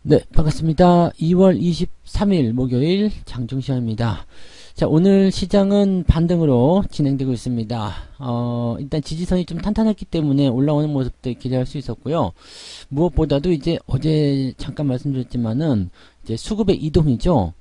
네, 반갑습니다. 2월 23일 목요일 장중시간입니다. 자, 오늘 시장은 반등으로 진행되고 있습니다. 일단 지지선이 좀 탄탄했기 때문에 올라오는 모습도 기대할 수 있었고요. 무엇보다도 이제 어제 잠깐 말씀드렸지만은 이제 수급의 이동이죠.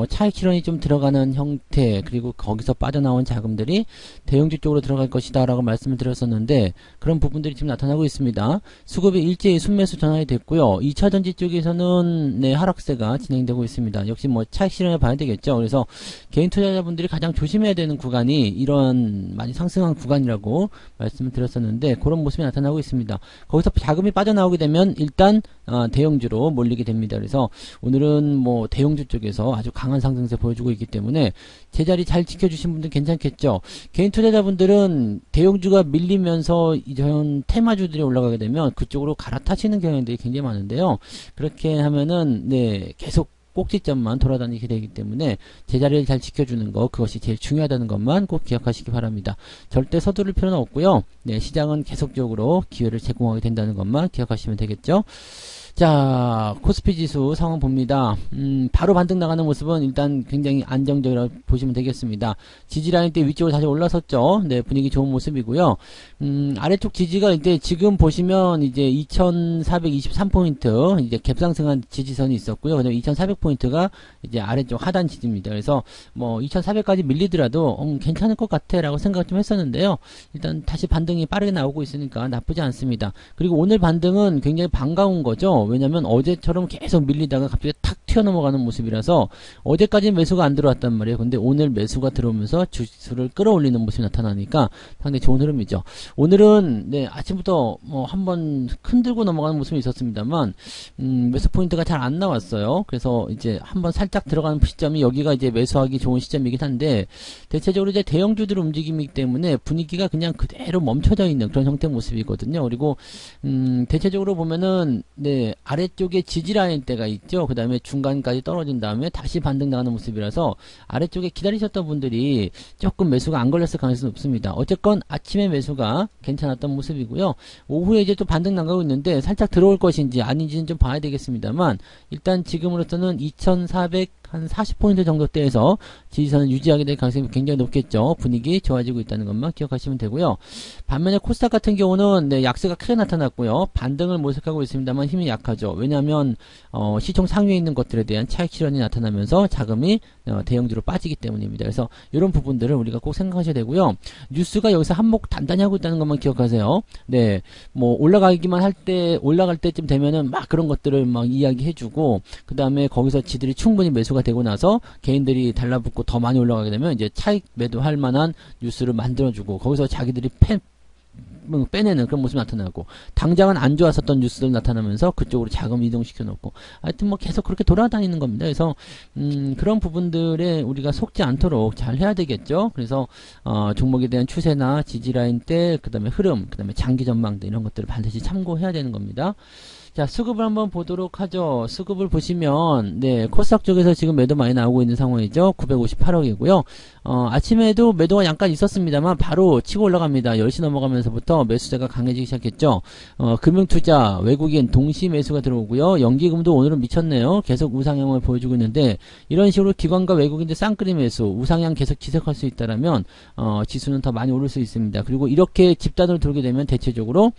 차익 실현이 좀 들어가는 형태, 그리고 거기서 빠져나온 자금들이 대형주 쪽으로 들어갈 것이다 라고 말씀을 드렸었는데, 그런 부분들이 지금 나타나고 있습니다. 수급이 일제히 순매수 전환이 됐고요. 2차전지 쪽에서는 네, 하락세가 진행되고 있습니다. 역시 뭐 차익 실현을 봐야 되겠죠. 그래서 개인 투자자분들이 가장 조심해야 되는 구간이 이런 많이 상승한 구간이라고 말씀을 드렸었는데, 그런 모습이 나타나고 있습니다. 거기서 자금이 빠져나오게 되면 일단 대형주로 몰리게 됩니다. 그래서 오늘은 뭐 대형주 쪽에서 아주 강한 상승세 보여주고 있기 때문에 제자리 잘 지켜주신 분들 괜찮겠죠. 개인 투자자분들은 대형주가 밀리면서 이런 테마주들이 올라가게 되면 그쪽으로 갈아타시는 경향들이 굉장히 많은데요. 그렇게 하면은 네, 계속 꼭지점만 돌아다니게 되기 때문에 제자리를 잘 지켜주는 거, 그것이 제일 중요하다는 것만 꼭 기억하시기 바랍니다. 절대 서두를 필요는 없고요. 네, 시장은 계속적으로 기회를 제공하게 된다는 것만 기억하시면 되겠죠. 자, 코스피 지수 상황 봅니다. 바로 반등 나가는 모습은 일단 굉장히 안정적이라고 보시면 되겠습니다. 지지라인 때 위쪽으로 다시 올라섰죠. 네, 분위기 좋은 모습이고요. 아래쪽 지지가 이제 지금 보시면 이제 2423포인트, 이제 갭상승한 지지선이 있었고요. 그 다음에 2400포인트가 이제 아래쪽 하단 지지입니다. 그래서 뭐 2400까지 밀리더라도 괜찮을 것 같아 라고 생각 좀 했었는데요. 일단 다시 반등이 빠르게 나오고 있으니까 나쁘지 않습니다. 그리고 오늘 반등은 굉장히 반가운 거죠. 왜냐면 어제처럼 계속 밀리다가 갑자기 탁 튀어넘어가는 모습이라서 어제까지는 매수가 안 들어왔단 말이에요. 근데 오늘 매수가 들어오면서 지수를 끌어올리는 모습이 나타나니까 상당히 좋은 흐름이죠. 오늘은 네, 아침부터 뭐 한번 흔들고 넘어가는 모습이 있었습니다만 매수 포인트가 잘 안 나왔어요. 그래서 이제 한번 살짝 들어가는 시점이 여기가 이제 매수하기 좋은 시점이긴 한데, 대체적으로 이제 대형주들 움직임이기 때문에 분위기가 그냥 그대로 멈춰져 있는 그런 형태의 모습이거든요. 그리고 대체적으로 보면은 네, 아래쪽에 지지라인대가 있죠. 그 다음에 중간까지 떨어진 다음에 다시 반등 나가는 모습이라서 아래쪽에 기다리셨던 분들이 조금 매수가 안 걸렸을 가능성이 높습니다. 어쨌건 아침에 매수가 괜찮았던 모습이고요. 오후에 이제 또 반등 나가고 있는데 살짝 들어올 것인지 아닌지는 좀 봐야 되겠습니다만, 일단 지금으로서는 2400 한 40포인트 정도 대에서 지지선을 유지하게 될 가능성이 굉장히 높겠죠. 분위기 좋아지고 있다는 것만 기억하시면 되고요. 반면에 코스닥 같은 경우는 네, 약세가 크게 나타났고요. 반등을 모색하고 있습니다만 힘이 약하죠. 왜냐하면 시총 상위에 있는 것들에 대한 차익 실현이 나타나면서 자금이 대형주로 빠지기 때문입니다. 그래서 이런 부분들을 우리가 꼭 생각하셔야 되고요. 뉴스가 여기서 한몫 단단히 하고 있다는 것만 기억하세요. 네, 뭐 올라가기만 할 때, 올라갈 때쯤 되면은 막 그런 것들을 막 이야기해주고, 그 다음에 거기서 지들이 충분히 매수가 되고 나서 개인들이 달라붙고 더 많이 올라가게 되면 이제 차익 매도할 만한 뉴스를 만들어주고, 거기서 자기들이 빼내는 그런 모습이 나타나고, 당장은 안 좋았었던 뉴스들 나타나면서 그쪽으로 자금 이동시켜 놓고, 하여튼 뭐 계속 그렇게 돌아다니는 겁니다. 그래서 그런 부분들에 우리가 속지 않도록 잘 해야 되겠죠. 그래서 종목에 대한 추세나 지지라인 때, 그 다음에 흐름, 그 다음에 장기 전망 등 이런 것들을 반드시 참고해야 되는 겁니다. 자, 수급을 한번 보도록 하죠. 수급을 보시면 네, 코스닥 쪽에서 지금 매도 많이 나오고 있는 상황이죠. 958억이고요. 아침에도 매도가 약간 있었습니다만 바로 치고 올라갑니다. 10시 넘어가면서부터 매수세가 강해지기 시작했죠. 금융투자, 외국인 동시 매수가 들어오고요. 연기금도 오늘은 미쳤네요. 계속 우상향을 보여주고 있는데, 이런 식으로 기관과 외국인들 쌍끌이 매수, 우상향 계속 지속할 수 있다라면 지수는 더 많이 오를 수 있습니다. 그리고 이렇게 집단으로 돌게 되면 대체적으로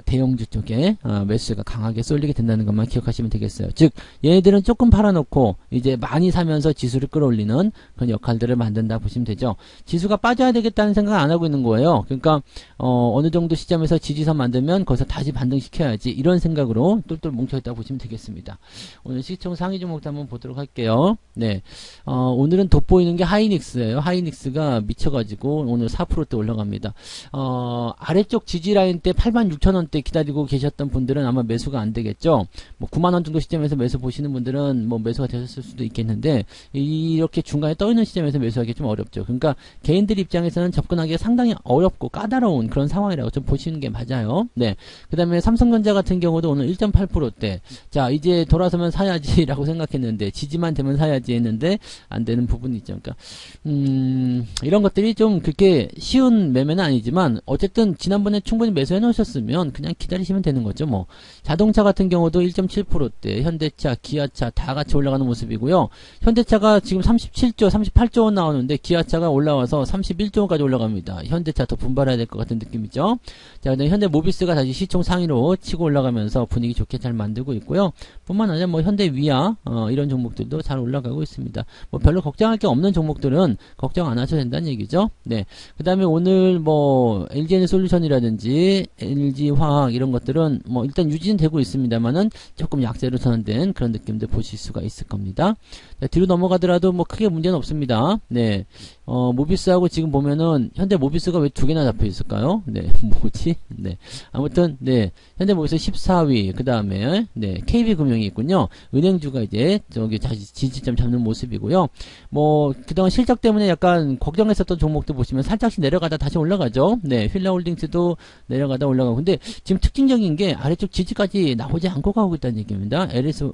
대형주 쪽에 매수가 강하게 쏠리게 된다는 것만 기억하시면 되겠어요. 즉 얘네들은 조금 팔아놓고 이제 많이 사면서 지수를 끌어올리는 그런 역할들을 만든다 보시면 되죠. 지수가 빠져야 되겠다는 생각을 안 하고 있는 거예요. 그러니까 어느 정도 시점에서 지지선 만들면 거기서 다시 반등시켜야지, 이런 생각으로 똘똘 뭉쳐있다고 보시면 되겠습니다. 오늘 시총 상위 종목도 한번 보도록 할게요. 네, 오늘은 돋보이는 게 하이닉스예요. 하이닉스가 미쳐가지고 오늘 4%대 올라갑니다. 아래쪽 지지라인 때 86,000 6,000원대 기다리고 계셨던 분들은 아마 매수가 안 되겠죠. 뭐 9만원 정도 시점에서 매수 보시는 분들은 뭐 매수가 되셨을 수도 있겠는데, 이렇게 중간에 떠 있는 시점에서 매수하기 좀 어렵죠. 그러니까 개인들 입장에서는 접근하기가 상당히 어렵고 까다로운 그런 상황이라고 좀 보시는 게 맞아요. 네. 그 다음에 삼성전자 같은 경우도 오늘 1.8%대. 자, 이제 돌아서면 사야지라고 생각했는데, 지지만 되면 사야지 했는데, 안 되는 부분이 있죠. 그러니까, 이런 것들이 좀 그렇게 쉬운 매매는 아니지만, 어쨌든 지난번에 충분히 매수해 놓으셨으면 그냥 기다리시면 되는 거죠. 뭐. 자동차 같은 경우도 1.7%대, 현대차, 기아차 다 같이 올라가는 모습이고요. 현대차가 지금 37조, 38조 원 나오는데, 기아차가 올라와서 31조 원까지 올라갑니다. 현대차 더 분발해야 될 것 같은 느낌이죠. 자, 그다음에 현대 모비스가 다시 시총 상위로 치고 올라가면서 분위기 좋게 잘 만들고 있고요. 뿐만 아니라 뭐 현대 위아 이런 종목들도 잘 올라가고 있습니다. 뭐 별로 걱정할 게 없는 종목들은 걱정 안 하셔도 된다는 얘기죠. 네. 그다음에 오늘 뭐 LG에너솔루션이라든지 LG화학 이런 것들은 뭐 일단 유지는 되고 있습니다만은 조금 약세로 전환된 그런 느낌들 보실 수가 있을 겁니다. 자, 뒤로 넘어가더라도 뭐 크게 문제는 없습니다. 네. 모비스하고 지금 보면은 현대 모비스가 왜 두 개나 잡혀 있을까요? 네. 뭐지? 네. 아무튼 네. 현대 모비스 14위. 그다음에 네. KB금융이 있군요. 은행주가 이제 저기 다시 지지점 잡는 모습이고요. 뭐 그동안 실적 때문에 약간 걱정했었던 종목들 보시면 살짝씩 내려가다 다시 올라가죠. 네. 휠라홀딩스도 내려가다 올라가고. 근데 지금 특징적인 게 아래쪽 지지까지 나오지 않고 가고 있다는 얘기입니다. LS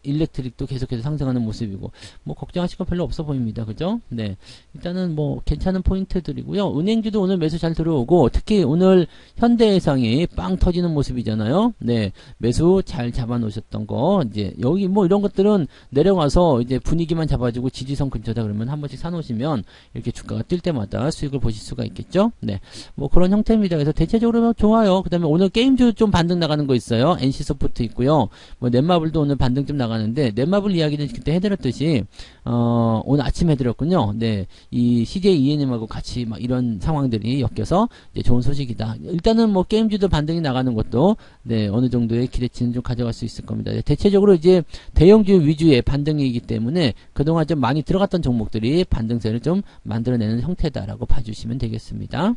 일렉트릭도 계속해서 상승하는 모습이고, 뭐 걱정하실 건 별로 없어 보입니다. 그죠? 네. 일단은 뭐 괜찮은 포인트들이고요. 은행주도 오늘 매수 잘 들어오고, 특히 오늘 현대해상이 빵 터지는 모습이잖아요. 네. 매수 잘 잡아 놓으셨던 거, 이제 여기 뭐 이런 것들은 내려가서 이제 분위기만 잡아주고 지지선 근처다 그러면 한 번씩 사놓으시면 이렇게 주가가 뛸 때마다 수익을 보실 수가 있겠죠? 네. 뭐 그런 형태입니다. 그래서 대체적으로 좋아요. 그 다음에 오늘 게임주 좀 반등 나가는 거 있어요. NC소프트 있고요. 뭐 넷마블도 오늘 반등 좀 나가는데, 넷마블 이야기는 그때 해드렸듯이 오늘 아침에 해드렸군요. 네, 이 CJ ENM하고 같이 막 이런 상황들이 엮여서 이제 좋은 소식이다. 일단은 뭐 게임주도 반등이 나가는 것도 네, 어느 정도의 기대치는 좀 가져갈 수 있을 겁니다. 네, 대체적으로 이제 대형주 위주의 반등이기 때문에 그동안 좀 많이 들어갔던 종목들이 반등세를 좀 만들어내는 형태다라고 봐주시면 되겠습니다.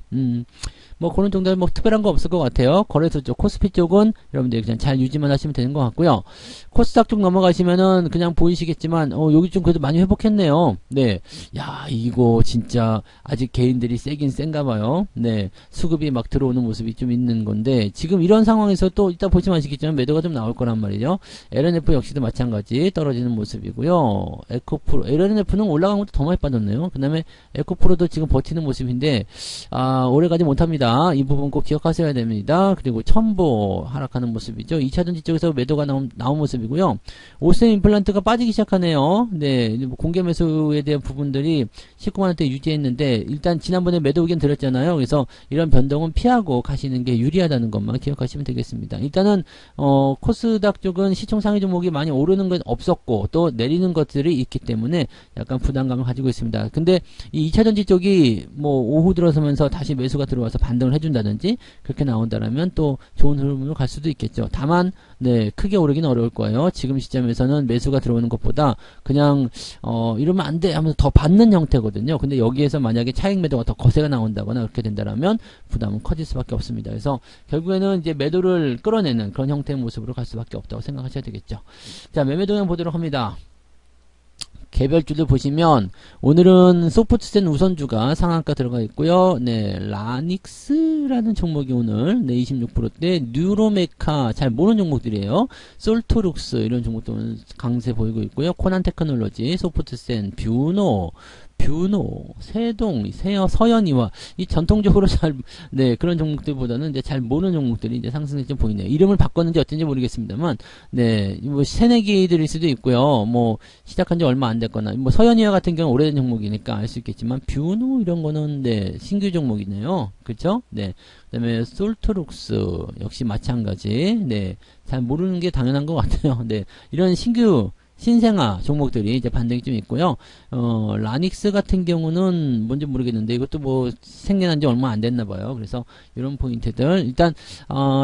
뭐 그런 정도는 뭐 특별한 거 없을 것 같아요. 거래소 쪽, 코스피 쪽은 여러분들 그냥 잘 유지만 하시면 되는 것 같고요. 코스닥 쪽 넘어가시면은 그냥 보이시겠지만 여기 좀 그래도 많이 회복했네요. 네, 야 이거 진짜 아직 개인들이 세긴 센가 봐요. 네, 수급이 막 들어오는 모습이 좀 있는 건데, 지금 이런 상황에서 또 이따 보시면 아시겠지만 매도가 좀 나올 거란 말이죠. LNF 역시도 마찬가지 떨어지는 모습이고요. 에코프로, LNF는 올라간 것도 더 많이 빠졌네요. 그 다음에 에코프로도 지금 버티는 모습인데 오래가지 못합니다. 이 부분 꼭 기억하셔야 됩니다. 그리고 첨보 하락하는 모습이죠. 2차전지 쪽에서 매도가 나온 모습이고요. 오스템 임플란트가 빠지기 시작하네요. 네, 뭐 공개 매수에 대한 부분들이 19만원대 유지했는데, 일단 지난번에 매도 의견 드렸잖아요. 그래서 이런 변동은 피하고 가시는 게 유리하다는 것만 기억하시면 되겠습니다. 일단은 코스닥 쪽은 시총 상위 종목이 많이 오르는 건 없었고 또 내리는 것들이 있기 때문에 약간 부담감을 가지고 있습니다. 근데 이 2차전지 쪽이 뭐 오후 들어서면서 다시 매수가 들어와서 반등을 해준다든지 그렇게 나온다라면 또 좋은 흐름으로 갈 수도 있겠죠. 다만 네, 크게 오르기는 어려울 거예요. 지금 시점에서는 매수가 들어오는 것보다 그냥 이러면 안 돼 하면서 더 받는 형태거든요. 근데 여기에서 만약에 차익 매도가 더 거세가 나온다거나 그렇게 된다라면 부담은 커질 수밖에 없습니다. 그래서 결국에는 이제 매도를 끌어내는 그런 형태의 모습으로 갈 수밖에 없다고 생각하셔야 되겠죠. 자, 매매 동향 보도록 합니다. 개별주들 보시면 오늘은 소프트센 우선주가 상한가 들어가 있고요. 네, 라닉스라는 종목이 오늘 네, 26%대, 뉴로메카 잘 모르는 종목들이에요. 솔토룩스 이런 종목들은 강세 보이고 있고요. 코난테크놀로지, 소프트센, 뷰노, 세동, 서현이와 이 전통적으로 네, 그런 종목들보다는 이제 잘 모르는 종목들이 이제 상승이 좀 보이네요. 이름을 바꿨는지 어쩐지 모르겠습니다만, 네, 뭐 새내기들일 수도 있고요. 뭐 시작한 지 얼마 안 됐거나, 뭐 서현이와 같은 경우는 오래된 종목이니까 알 수 있겠지만, 뷰노 이런 거는 네, 신규 종목이네요. 그렇죠? 네. 그다음에 솔트룩스 역시 마찬가지. 네, 잘 모르는 게 당연한 것 같아요. 네, 이런 신규 신생아 종목들이 이제 반등이 좀 있고요. 라닉스 같은 경우는 뭔지 모르겠는데 이것도 뭐 생겨난 지 얼마 안 됐나 봐요. 그래서 이런 포인트들 일단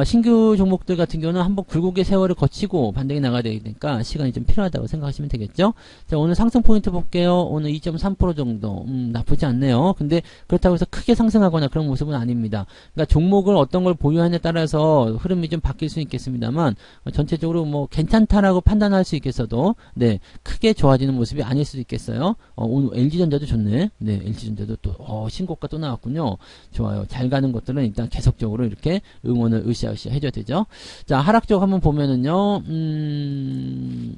신규 종목들 같은 경우는 한번 굴곡의 세월을 거치고 반등이 나가야 되니까 시간이 좀 필요하다고 생각하시면 되겠죠. 자, 오늘 상승 포인트 볼게요. 오늘 2.3% 정도 나쁘지 않네요. 근데 그렇다고 해서 크게 상승하거나 그런 모습은 아닙니다. 그러니까 종목을 어떤 걸 보유하느냐에 따라서 흐름이 좀 바뀔 수 있겠습니다만 전체적으로 뭐 괜찮다라고 판단할 수 있겠어도 네, 크게 좋아지는 모습이 아닐 수도 있겠어요. 오늘 LG전자도 좋네. 네, LG전자도 또 신고가 또 나왔군요. 좋아요. 잘 가는 것들은 일단 계속적으로 이렇게 응원을 으쌰으쌰 해줘야 되죠. 자, 하락 쪽 한번 보면은요.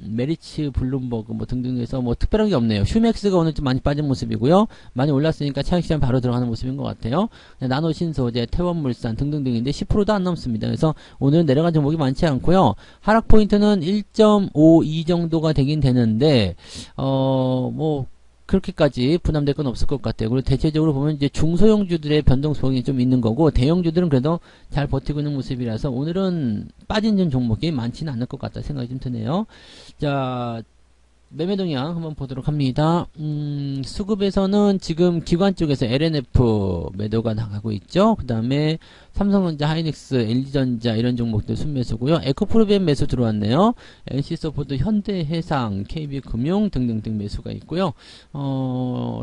메리츠, 블룸버그 뭐 등등해서 뭐 특별한 게 없네요. 슈맥스가 오늘 좀 많이 빠진 모습이고요. 많이 올랐으니까 차익 시장 바로 들어가는 모습인 것 같아요. 나노신소재, 태원물산 등등등인데 10%도 안 넘습니다. 그래서 오늘 내려간 종목이 많지 않고요. 하락 포인트는 1.52 정도가 되긴 되는데 뭐 그렇게까지 부담될 건 없을 것 같아요. 그리고 대체적으로 보면 이제 중소형주들의 변동성이 좀 있는 거고 대형주들은 그래도 잘 버티고 있는 모습이라서 오늘은 빠진 종목이 많지는 않을 것 같다 생각이 좀 드네요. 자, 매매 동향 한번 보도록 합니다. 수급에서는 지금 기관 쪽에서 LNF 매도가 나가고 있죠. 그 다음에 삼성전자, 하이닉스, LG전자 이런 종목들 순매수고요. 에코프로비엠 매수 들어왔네요. NC소프트, 현대해상, KB금융 등등등 매수가 있고요.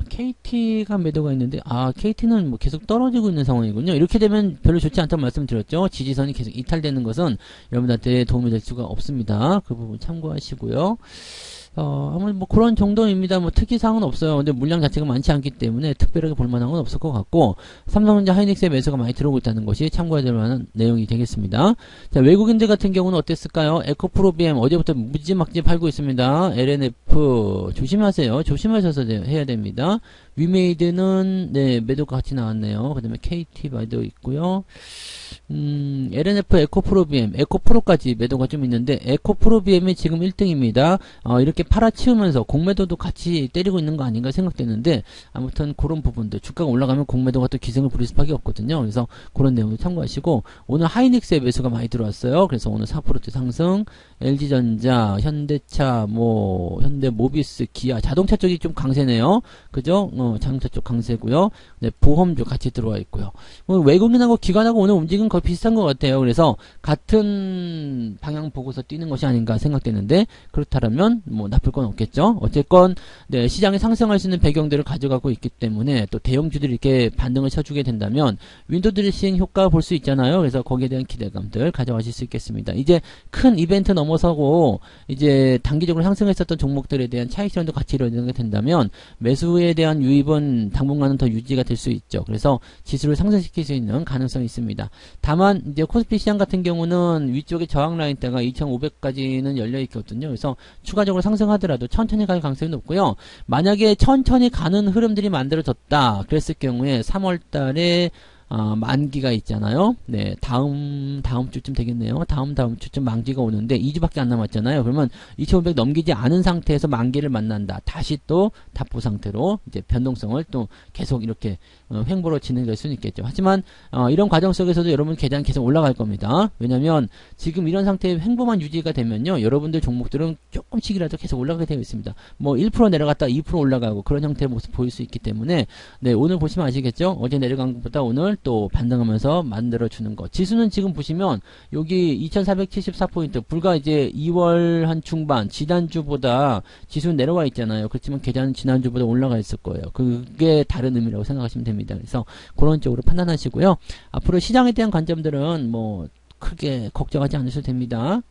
KT가 매도가 있는데 KT는 뭐 계속 떨어지고 있는 상황이군요. 이렇게 되면 별로 좋지 않다고 말씀드렸죠. 지지선이 계속 이탈되는 것은 여러분한테 도움이 될 수가 없습니다. 그 부분 참고하시고요. 아마 뭐 그런 정도입니다. 뭐 특이사항은 없어요. 근데 물량 자체가 많지 않기 때문에 특별하게 볼만한 건 없을 것 같고 삼성전자, 하이닉스의 매수가 많이 들어오고 있다는 것이 참고해야 될 만한 내용이 되겠습니다. 자, 외국인들 같은 경우는 어땠을까요? 에코프로비엠 어제부터 무지막지 팔고 있습니다. LNF 조심하세요. 조심하셔서 해야 됩니다. 위메이드는 네, 매도가 같이 나왔네요. 그 다음에 KT 매도 있고요. LNF, 에코프로비엠, 에코프로까지 매도가 좀 있는데 에코프로비엠이 지금 1등입니다. 이렇게 팔아치우면서 공매도도 같이 때리고 있는 거 아닌가 생각되는데 아무튼 그런 부분들 주가가 올라가면 공매도가 또 기승을 부릴 수밖에 없거든요. 그래서 그런 내용을 참고하시고 오늘 하이닉스의 매수가 많이 들어왔어요. 그래서 오늘 4% 상승, LG전자, 현대차, 뭐 현대모비스, 기아 자동차 쪽이 좀 강세네요. 그죠? 자동차 쪽 강세고요. 네, 보험주 같이 들어와 있고요. 외국인하고 기관하고 오늘 움직임은 거의 비슷한 것 같아요. 그래서 같은 방향 보고서 뛰는 것이 아닌가 생각되는데 그렇다면 뭐 나쁠 건 없겠죠. 어쨌건 네, 시장이 상승할 수 있는 배경들을 가져가고 있기 때문에 또 대형주들이 이렇게 반등을 쳐주게 된다면 윈도 드레싱 효과 볼 수 있잖아요. 그래서 거기에 대한 기대감들 가져가실 수 있겠습니다. 이제 큰 이벤트 넘어서고 이제 단기적으로 상승했었던 종목들에 대한 차익 실현도 같이 이루어지게 된다면 매수에 대한 유입은 당분간은 더 유지가 될 수 있죠. 그래서 지수를 상승시킬 수 있는 가능성이 있습니다. 다만 이제 코스피 시장 같은 경우는 위쪽에 저항 라인대가 2,500까지는 열려 있거든요. 그래서 추가적으로 상승하더라도 천천히 갈 가능성이 높고요. 만약에 천천히 가는 흐름들이 만들어졌다 그랬을 경우에 3월 달에 만기가 있잖아요. 네, 다음 주쯤 되겠네요. 다음 주쯤 만기가 오는데 2주밖에 안 남았잖아요. 그러면 2,500 넘기지 않은 상태에서 만기를 만난다. 다시 또 답보 상태로 이제 변동성을 또 계속 이렇게 횡보로 진행될 수는 있겠죠. 하지만 이런 과정 속에서도 여러분 계단 계속 올라갈 겁니다. 왜냐면 지금 이런 상태의 횡보만 유지가 되면요. 여러분들 종목들은 조금씩이라도 계속 올라가게 되어 있습니다. 뭐 1% 내려갔다 2% 올라가고 그런 형태의 모습 보일 수 있기 때문에 네, 오늘 보시면 아시겠죠? 어제 내려간 것보다 오늘 또 반등하면서 만들어주는 것. 지수는 지금 보시면 여기 2474포인트 불과 이제 2월 한 중반 지난주보다 지수는 내려와 있잖아요. 그렇지만 계좌는 지난주보다 올라가 있을 거예요. 그게 다른 의미라고 생각하시면 됩니다. 그래서 그런 쪽으로 판단하시고요. 앞으로 시장에 대한 관점들은 뭐 크게 걱정하지 않으셔도 됩니다.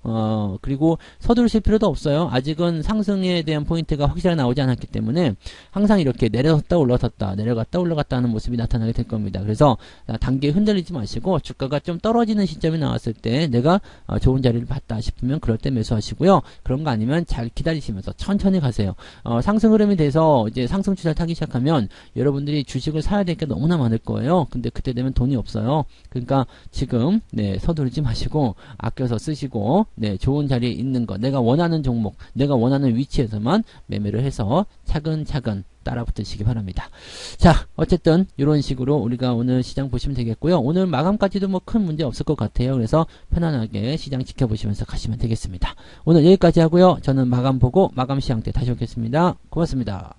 그리고 서두르실 필요도 없어요. 아직은 상승에 대한 포인트가 확실하게 나오지 않았기 때문에 항상 이렇게 내려섰다 올라섰다 내려갔다 올라갔다 하는 모습이 나타나게 될 겁니다. 그래서 단계에 흔들리지 마시고 주가가 좀 떨어지는 시점이 나왔을 때 내가 좋은 자리를 봤다 싶으면 그럴 때 매수하시고요. 그런 거 아니면 잘 기다리시면서 천천히 가세요. 상승 흐름이 돼서 이제 상승 추세를 타기 시작하면 여러분들이 주식을 사야 될 게 너무나 많을 거예요. 근데 그때 되면 돈이 없어요. 그러니까 지금 네, 서두르지 묻지 마시고 아껴서 쓰시고 네, 좋은 자리에 있는 거, 내가 원하는 종목, 내가 원하는 위치에서만 매매를 해서 차근차근 따라붙으시기 바랍니다. 자, 어쨌든 이런 식으로 우리가 오늘 시장 보시면 되겠고요. 오늘 마감까지도 뭐 큰 문제 없을 것 같아요. 그래서 편안하게 시장 지켜보시면서 가시면 되겠습니다. 오늘 여기까지 하고요. 저는 마감 보고 마감 시황 때 다시 오겠습니다. 고맙습니다.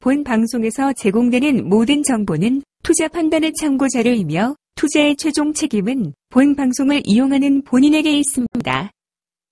본 방송에서 제공되는 모든 정보는 투자 판단의 참고 자료이며 투자의 최종 책임은 본 방송을 이용하는 본인에게 있습니다.